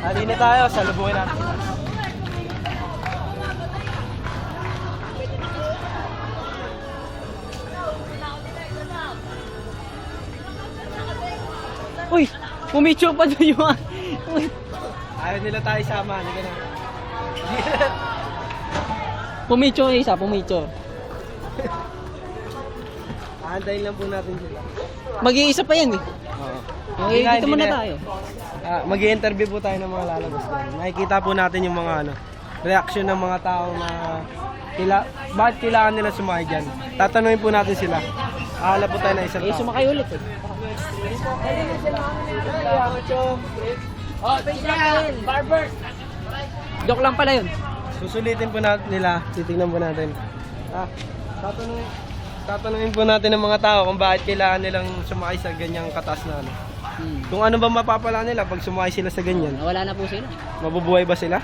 Hali na tayo, salubungin natin sila. Uy, pumicho pa doon yung... Uy. Ayaw nila tayo sama, hindi ka na. Pumicho yung isa, pumicho. Aantayin lang po natin sila. Mag-iisa pa yan eh. Oo. Okay, dito muna tayo. Mag-i-interview po tayo ng mga lalabas doon. Nakikita po natin yung mga reaction ng mga tao na bakit kailangan nila sumakay dyan. Tatanungin po natin sila. Ahala po tayo na isang Eh, tao. sumakay ulit eh. Oh, barber. Joke lang pala yun. Susulitin po natin nila. Titignan po natin. Tatanungin po natin ng mga tao kung bakit kailangan nilang sumakay sa ganyang katas na ano. Kung ano ba mapapala nila pag sumakay sila sa ganyan. Nawala na po sila. Mabubuhay ba sila?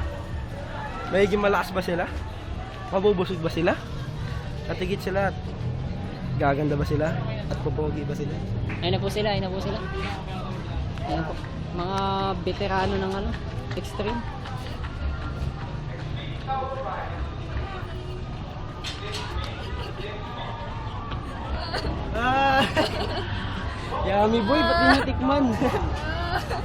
Magiging malakas ba sila? Mabubusog ba sila? At higit sa lahat, gaganda ba sila? At pupogi ba sila? Ayun na po sila, ayun na po sila. Ayun po. Mga veterano ng ano, extreme. Yummy boy, ba't hindi tikman?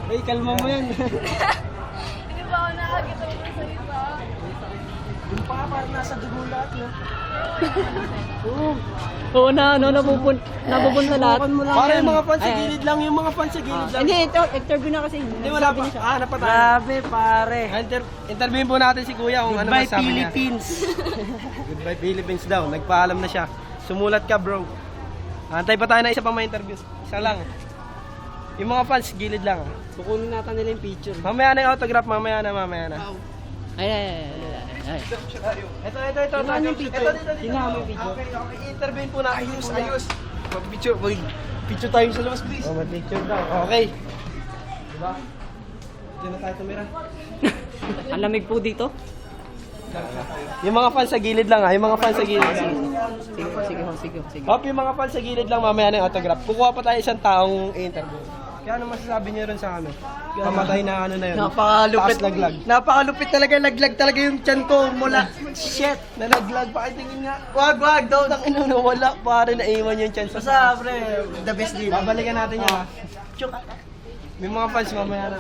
Ay, kalma mo yan. Hindi ba ako nakakita mo sa isa? Yung pa, parang nasa dugo lahat, no? Oo na, ano, napupunta lahat. Parang yung mga fans sa Ay, ay. gilid lang, yung mga fans sa gilid lang. Hindi, ito, interview na kasi. Hindi, wala pa. Napatay. Grabe, pare. Interviewin po natin si Kuya kung ano Goodbye, masabi niya. Philippines. Goodbye Philippines daw. Nagpaalam na siya. Sumulat ka, bro. Antay pa tayo na isa pang ma-interview. Isa lang. Yung mga fans, gilid lang. Kukunin natin nila yung picture. Mamaya na yung autograph, mamaya na. Ay, ay, ay, ay. Ito. Tingnan yung picture. Tingnan mo yung picture. Okay. Interviewin po natin. Ayos. Picture tayo sa labas, please. Oh, mag-picture daw. Okay. Diba? Diyan na tayo tumira. Ang lamig po dito. Yung mga fans sa gilid lang, Yung mga fans sa gilid lang. Sige. Hop, yung mga fans sa gilid lang, mamaya na yung autograph. Kukuha pa tayo isang taong i-interview. Kaya ano masasabi niyo rin sa amin? Pamatay na ano na yun. Napakalupit. Taas laglag. Napakalupit talaga. Laglag talaga yung tiyan ko mula. Shit. Nalaglag. Pakitingin nga. Wag daw. Ang ina na wala. Pare naiwan yung chance. Basta, pre, the best din. Babalikan natin yun ha. May mga fans mamaya na.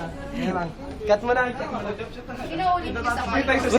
Cut mo na. Pinaulit ko sa